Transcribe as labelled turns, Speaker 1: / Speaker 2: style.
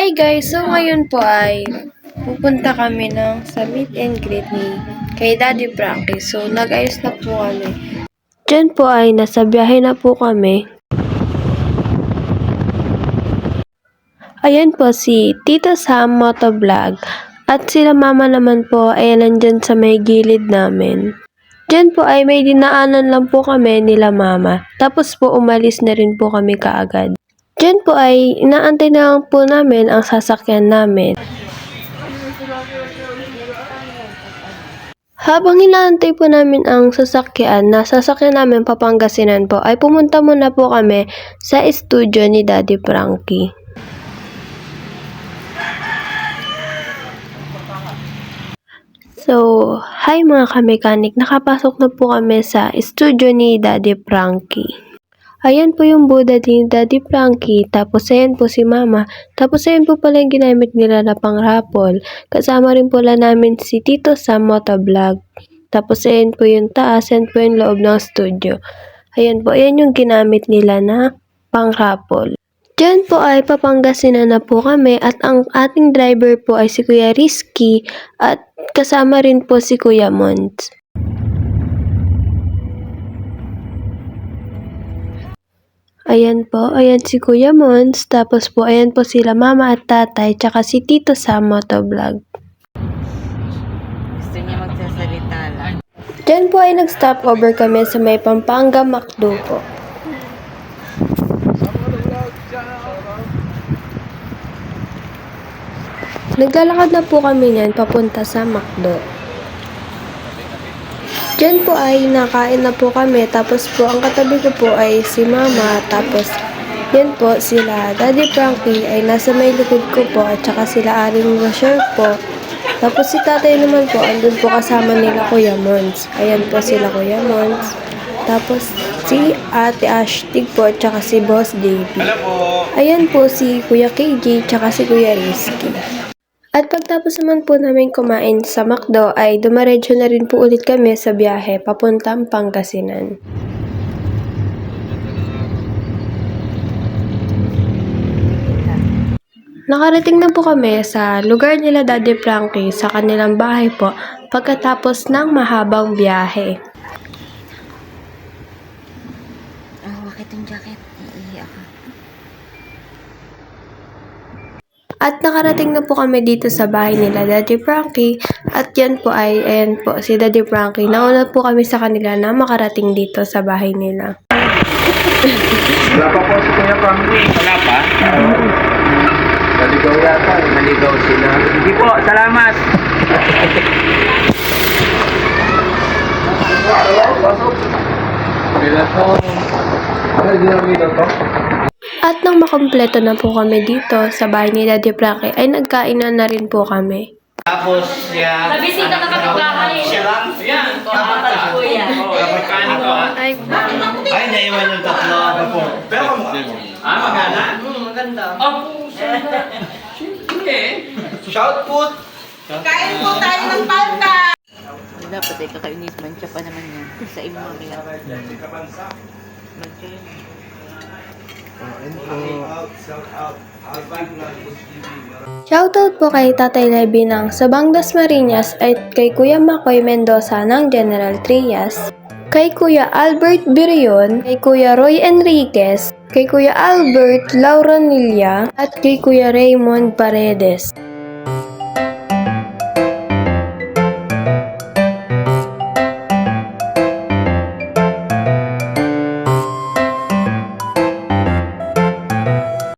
Speaker 1: Hi guys! So ngayon po ay pupunta kami sa meet and greet ni kay Daddy Frankie. So nag-ayos na po kami. Diyan po ay nasa biyahe na po kami. Ayan po si Tito Sam Motovlog at sila mama naman po ay nandyan sa may gilid namin. Diyan po ay may dinaanan lang po kami nila mama. Tapos po umalis na rin po kami kaagad. Diyan po ay inaantay na lang po namin ang sasakyan namin. Habang inaantay po namin ang sasakyan namin Pangasinan po, ay pumunta muna po kami sa studio ni Daddy Frankie. So, hi mga kamekanik, nakapasok na po kami sa studio ni Daddy Frankie. Ayan po yung Buddha ni Daddy Frankie, tapos ayan po si Mama, tapos ayan po pala yung ginamit nila na pang-raffle. Kasama rin pala namin si Tito Sam Motovlog. Tapos ayan po yung taas, ayan po yung loob ng studio. Ayan po, ayan yung ginamit nila na pang-raffle. Diyan po ay Papangasinan na po kami at ang ating driver po ay si Kuya Rizky at kasama rin po si Kuya Mons. Ayan po, ayan si Kuya Mons, tapos po ayan po sila Mama at Tatay, tsaka si Tito Sam Motovlog.
Speaker 2: Gusto niya magsasalita lang.
Speaker 1: Diyan po ay nag-stop over kami sa may Pampanga McDo po. Naglalakad na po kami niyan papunta sa McDo. Diyan po ay nakain na po kami, tapos po ang katabi ko po ay si Mama, tapos yan po sila Daddy Frankie ay nasa may likod ko po at saka sila Aring Rocher po. Tapos si Tatay naman po, andun po kasama nila Kuya Mons. Ayan po sila Kuya Mons. Tapos si Ate Ashtig po at saka si Boss JP. Ayan po si Kuya KJ at saka si Kuya Rizky. At pagtapos naman po namin kumain sa McDo ay dumaredyo na rin po ulit kami sa biyahe papuntang Pangasinan. Nakarating na po kami sa lugar nila Daddy Frankie sa kanilang bahay po pagkatapos ng mahabang biyahe.
Speaker 2: Bakit yung jacket? Iiyak ka.
Speaker 1: At nakarating na po kami dito sa bahay nila Daddy Frankie at yan po ay ayan po si Daddy Frankie. Nauna po kami sa kanila na makarating dito sa bahay nila.
Speaker 3: Wala pa po si Kuya Frankie. Wala pa? Naligaw yata. Naligaw sila. Hindi po, salamat. Pasok. Bila po. Ano ginamit ito?
Speaker 1: At nang makompleto na po kami dito sa bahay ni Daddy Frankie ay nagkainan na rin po kami.
Speaker 3: Tapos siya.
Speaker 4: Nabisita ka kapitbahay.
Speaker 3: Siya lang. Yan.
Speaker 4: Kapatid ko yan.
Speaker 3: Kapagkano ko.
Speaker 1: Ay,
Speaker 3: Ay, naiwan yung tatlo. Pero kamukha. Maganda?
Speaker 4: Maganda.
Speaker 3: Shout put.
Speaker 4: Kain po tayo ng palta.
Speaker 2: Dapat ay kakainis man siya pa naman yan. Sa imo mamaya.
Speaker 1: shoutout po kay Tatay Levy ng Sabang Dasmariñas at kay Kuya Makoy Mendoza ng General Trias, kay Kuya Albert Birion, kay Kuya Roy Enriquez, kay Kuya Albert Lauranilla at kay Kuya Raymond Paredes.